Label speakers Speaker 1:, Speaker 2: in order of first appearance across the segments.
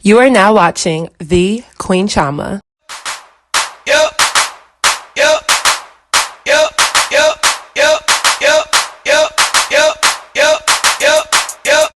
Speaker 1: You are now watching the Queen Chioma.
Speaker 2: Yep, yep, yep, yep, yep, yep, yep, yep, yep, yep, yep.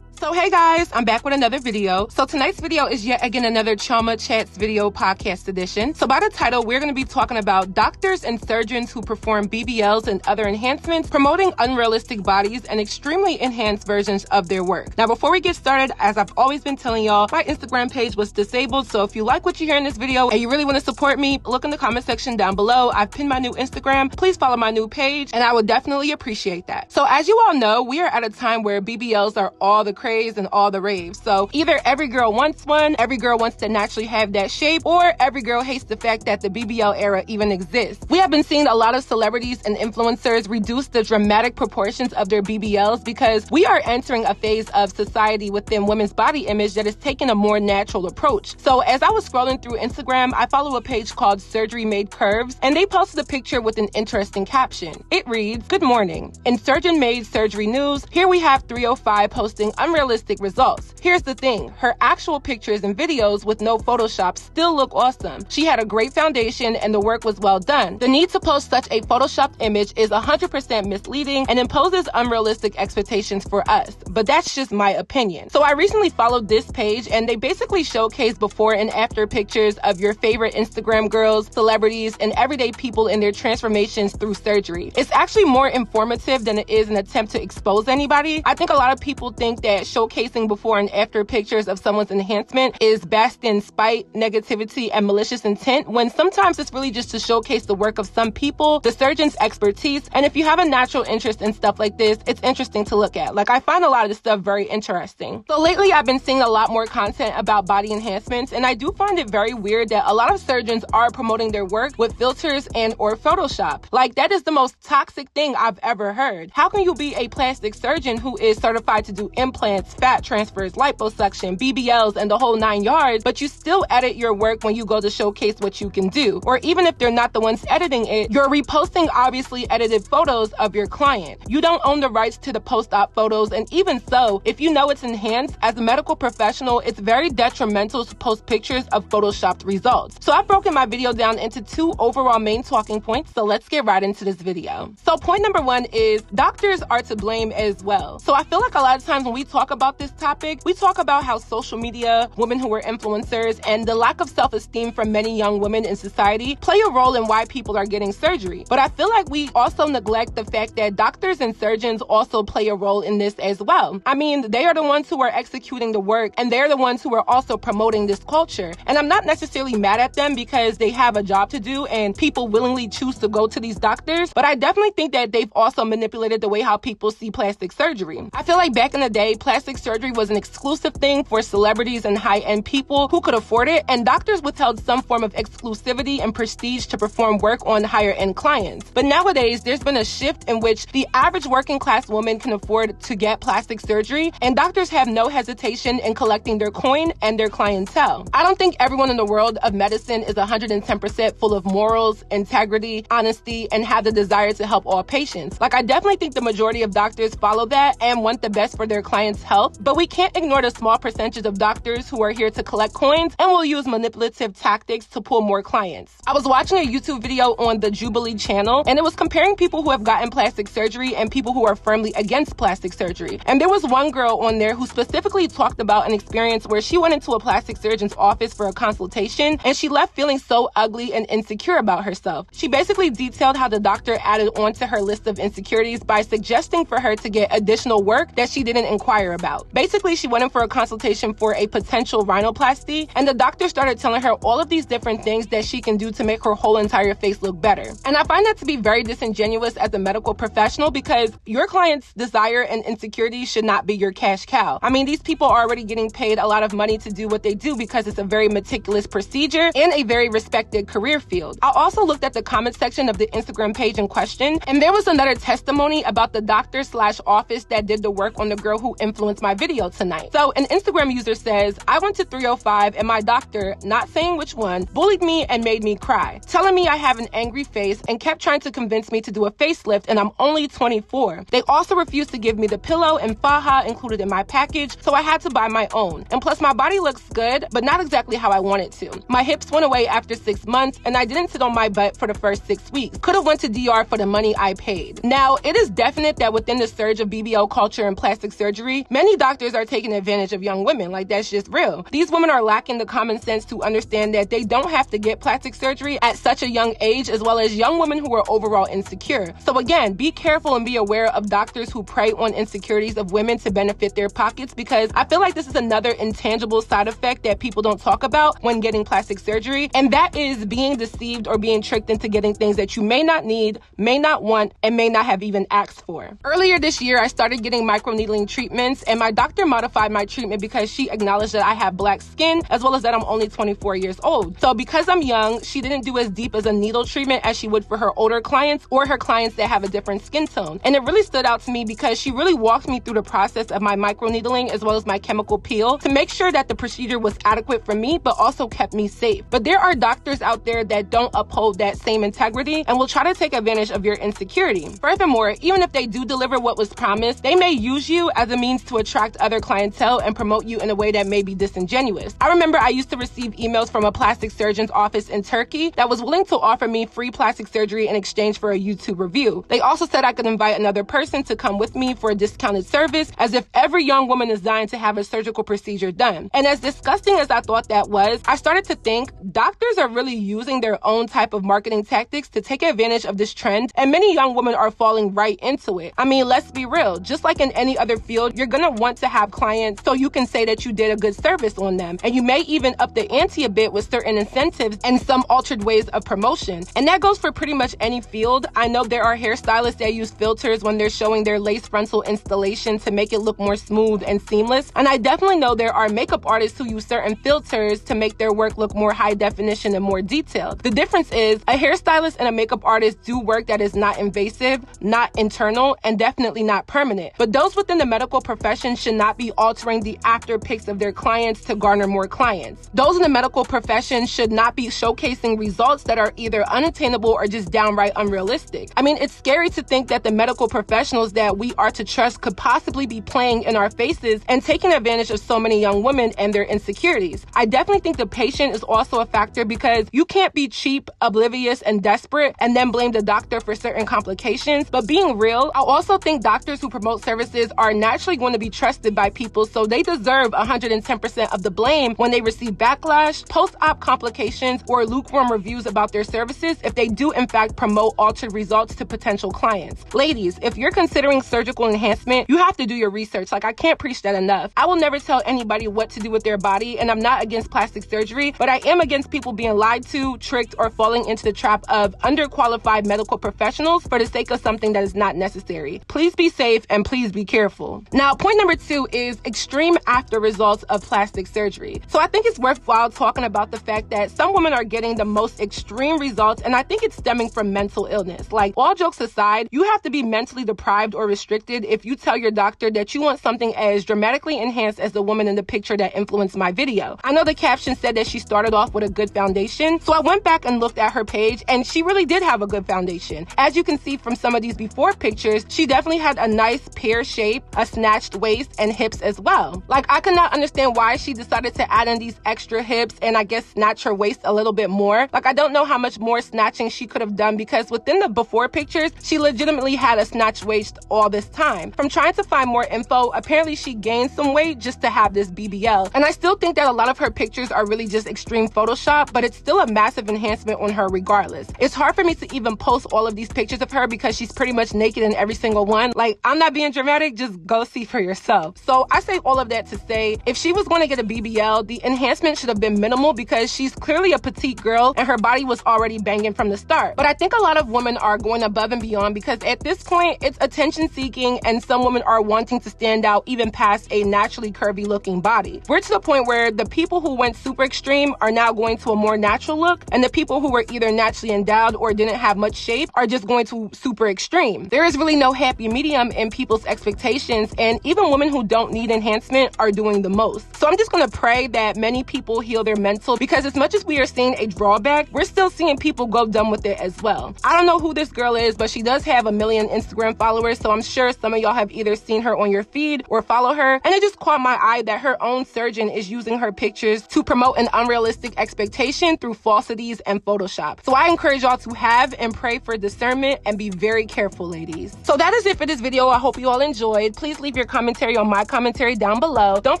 Speaker 1: So hey guys, I'm back with another video. So tonight's video is yet again another Chioma Chats video podcast edition. So by the title, we're going to be talking about doctors and surgeons who perform BBLs and other enhancements, promoting unrealistic bodies and extremely enhanced versions of their work. Now before we get started, as I've always been telling y'all, my Instagram page was disabled. So if you like what you hear in this video and you really want to support me, look in the comment section down below. I've pinned my new Instagram. Please follow my new page and I would definitely appreciate that. So as you all know, we are at a time where BBLs are all the craze and all the rave. So either every girl wants one, every girl wants to naturally have that shape, or every girl hates the fact that the BBL era even exists. We have been seeing a lot of celebrities and influencers reduce the dramatic proportions of their BBLs because we are entering a phase of society within women's body image that is taking a more natural approach. So as I was scrolling through Instagram, I follow a page called Surgery Made Curves, and they posted a picture with an interesting caption. It reads, "Good morning. In Surgeon Made Surgery News, here we have 305 posting unrealistic results. Here's the thing, her actual pictures and videos with no Photoshop still look awesome. She had a great foundation and the work was well done. The need to post such a Photoshopped image is 100% misleading and imposes unrealistic expectations for us. But that's just my opinion." So I recently followed this page and they basically showcase before and after pictures of your favorite Instagram girls, celebrities, and everyday people in their transformations through surgery. It's actually more informative than it is an attempt to expose anybody. I think a lot of people think that showcasing before and after pictures of someone's enhancement is basking spite, negativity, and malicious intent, when sometimes it's really just to showcase the work of some people, the surgeon's expertise, and if you have a natural interest in stuff like this, it's interesting to look at. Like, I find a lot of this stuff very interesting. So lately, I've been seeing a lot more content about body enhancements, and I do find it very weird that a lot of surgeons are promoting their work with filters and or Photoshop. Like, that is the most toxic thing I've ever heard. How can you be a plastic surgeon who is certified to do implants, fat transfers, liposuction, BBLs, and the whole 9 yards, but you still edit your work when you go to showcase what you can do? Or even if they're not the ones editing it, you're reposting obviously edited photos of your client. You don't own the rights to the post-op photos, and even so, if you know it's enhanced, as a medical professional, it's very detrimental to post pictures of photoshopped results. So I've broken my video down into 2 overall main talking points, so let's get right into this video. So point number 1 is doctors are to blame as well. So I feel like a lot of times when we talk about this topic, we talk about how social media, women who are influencers, and the lack of self-esteem from many young women in society play a role in why people are getting surgery. But I feel like we also neglect the fact that doctors and surgeons also play a role in this as well. I mean, they are the ones who are executing the work, and they're the ones who are also promoting this culture. And I'm not necessarily mad at them because they have a job to do and people willingly choose to go to these doctors, but I definitely think that they've also manipulated the way how people see plastic surgery. I feel like back in the day, plastic surgery was an exclusive thing for celebrities and high-end people who could afford it, and doctors withheld some form of exclusivity and prestige to perform work on higher-end clients. But nowadays, there's been a shift in which the average working-class woman can afford to get plastic surgery, and doctors have no hesitation in collecting their coin and their clientele. I don't think everyone in the world of medicine is 110% full of morals, integrity, honesty, and have the desire to help all patients. Like, I definitely think the majority of doctors follow that and want the best for their clients' health, but we can't ignore the small percentage of doctors who are here to collect coins and will use manipulative tactics to pull more clients. I was watching a YouTube video on the Jubilee channel, and it was comparing people who have gotten plastic surgery and people who are firmly against plastic surgery. And there was one girl on there who specifically talked about an experience where she went into a plastic surgeon's office for a consultation, and she left feeling so ugly and insecure about herself. She basically detailed how the doctor added onto her list of insecurities by suggesting for her to get additional work that she didn't inquire about. Basically, she went in for a consultation for a potential rhinoplasty, and the doctor started telling her all of these different things that she can do to make her whole entire face look better. And I find that to be very disingenuous as a medical professional because your client's desire and insecurity should not be your cash cow. I mean, these people are already getting paid a lot of money to do what they do because it's a very meticulous procedure and a very respected career field. I also looked at the comment section of the Instagram page in question, and there was another testimony about the doctor/office that did the work on the girl who influenced my video tonight. So an Instagram user says, I went to 305 and my doctor, not saying which one, bullied me and made me cry, telling me I have an angry face and kept trying to convince me to do a facelift and I'm only 24. They also refused to give me the pillow and faja included in my package, so I had to buy my own. And plus my body looks good, but not exactly how I want it to. My hips went away after 6 months and I didn't sit on my butt for the first 6 weeks. Could have went to DR for the money I paid. Now, it is definite that within the surge of BBL culture and plastic surgery, many doctors are taking advantage of young women. Like, that's just real. These women are lacking the common sense to understand that they don't have to get plastic surgery at such a young age, as well as young women who are overall insecure. So again, be careful and be aware of doctors who prey on insecurities of women to benefit their pockets, because I feel like this is another intangible side effect that people don't talk about when getting plastic surgery, and that is being deceived or being tricked into getting things that you may not need, may not want, and may not have even asked for. Earlier this year, I started getting microneedling treatments, and my doctor modified my treatment because she acknowledged that I have black skin, as well as that I'm only 24 years old. So because I'm young, she didn't do as deep as a needle treatment as she would for her older clients or her clients that have a different skin tone. And it really stood out to me because she really walked me through the process of my microneedling as well as my chemical peel to make sure that the procedure was adequate for me, but also kept me safe. But there are doctors out there that don't uphold that same integrity and will try to take advantage of your insecurity. Furthermore, even if they do deliver what was promised, they may use you as a means to attract other clientele and promote you in a way that may be disingenuous. I remember I used to receive emails from a plastic surgeon's office in Turkey that was willing to offer me free plastic surgery in exchange for a YouTube review. They also said I could invite another person to come with me for a discounted service, as if every young woman is dying to have a surgical procedure done. And as disgusting as I thought that was, I started to think doctors are really using their own type of marketing tactics to take advantage of this trend, and many young women are falling right into it. I mean, let's be real. Just like in any other field, you're gonna want to have clients so you can say that you did a good service on them. And you may even up the ante a bit with certain incentives and some altered ways of promotion. And that goes for pretty much any field. I know there are hairstylists that use filters when they're showing their lace frontal installation to make it look more smooth and seamless. And I definitely know there are makeup artists who use certain filters to make their work look more high definition and more detailed. The difference is a hairstylist and a makeup artist do work that is not invasive, not internal, and definitely not permanent. But those within the medical profession should not be altering the after pics of their clients to garner more clients. Those in the medical profession should not be showcasing results that are either unattainable or just downright unrealistic. I mean, it's scary to think that the medical professionals that we are to trust could possibly be playing in our faces and taking advantage of so many young women and their insecurities. I definitely think the patient is also a factor, because you can't be cheap, oblivious, and desperate and then blame the doctor for certain complications. But being real, I also think doctors who promote services are naturally going to be trusted by people, so they deserve 110% of the blame when they receive backlash, post-op complications, or lukewarm reviews about their services if they do in fact promote altered results to potential clients. Ladies, if you're considering surgical enhancement, you have to do your research. Like, I can't preach that enough. I will never tell anybody what to do with their body, and I'm not against plastic surgery, but I am against people being lied to, tricked, or falling into the trap of underqualified medical professionals for the sake of something that is not necessary. Please be safe and please be careful. Now, point number 2 is extreme after results of plastic surgery. So I think it's worthwhile talking about the fact that some women are getting the most extreme results, and I think it's stemming from mental illness. Like, all jokes aside, you have to be mentally deprived or restricted if you tell your doctor that you want something as dramatically enhanced as the woman in the picture that influenced my video. I know the caption said that she started off with a good foundation, so I went back and looked at her page, and she really did have a good foundation. As you can see from some of these before pictures, she definitely had a nice pear shape, a snatched waist, and hips as well. Like, I could not understand why she decided to add in these extra hips and I guess snatch her waist a little bit more. Like, I don't know how much more snatching she could have done, because within the before pictures, she legitimately had a snatched waist all this time. From trying to find more info, apparently she gained some weight just to have this BBL. And I still think that a lot of her pictures are really just extreme Photoshop, but it's still a massive enhancement on her regardless. It's hard for me to even post all of these pictures of her because she's pretty much naked in every single one. Like, I'm not being dramatic, just go see for yourself. So I say all of that to say, if she was going to get a BBL, the enhancement should have been minimal, because she's clearly a petite girl and her body was already banging from the start. But I think a lot of women are going above and beyond, because at this point, it's attention seeking, and some women are wanting to stand out even past a naturally curvy looking body. We're to the point where the people who went super extreme are now going to a more natural look, and the people who were either naturally endowed or didn't have much shape are just going to super extreme. There is really no happy medium in people's expectations, and even women who don't need enhancement are doing the most. So I'm just gonna pray that many people heal their mental, because as much as we are seeing a drawback, we're still seeing people go dumb with it as well. I don't know who this girl is, but she does have 1 million Instagram followers, so I'm sure some of y'all have either seen her on your feed or follow her. And it just caught my eye that her own surgeon is using her pictures to promote an unrealistic expectation through falsities and Photoshop. So I encourage y'all to have and pray for discernment and be very careful, ladies. So that is it for this video. I hope you all enjoyed. Please leave your commentary on my commentary down below. Don't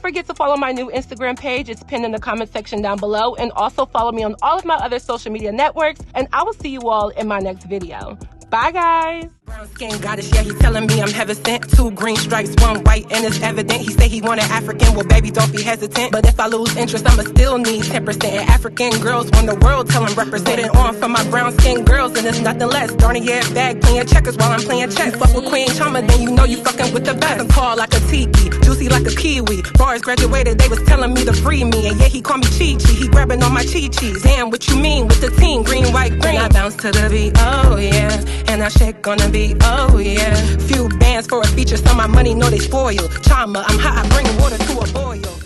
Speaker 1: forget to follow my new Instagram page. It's pinned in the comment section down below. And also follow me on all of my other social media networks. And I will see you all in my next video. Bye, guys. Brown skin goddess, yeah, he telling me I'm heaven sent. 2 green stripes, 1 white, and it's evident. He say he wanted African, well, baby, don't be hesitant. But if I lose interest, I'ma still need 10%. And African girls when the world tell them represent it on for my brown skin girls, and it's nothing less. Darnie, yeah, bag playing checkers while I'm playing chess. Fuck with Queen Chioma, then you know you fucking with the best. I'm tall like a tiki, juicy like a kiwi. Bars graduated, they was telling me to free me. And yeah, he call me Chi-Chi, he grabbing on my Chi-Chis. Damn, what you mean with the team, green, white, green. I bounce to the beat, oh yeah. And that shit gonna be, oh yeah. Few bands for a feature, so my money know they spoil. Chioma, I'm hot, I bring water to a boil.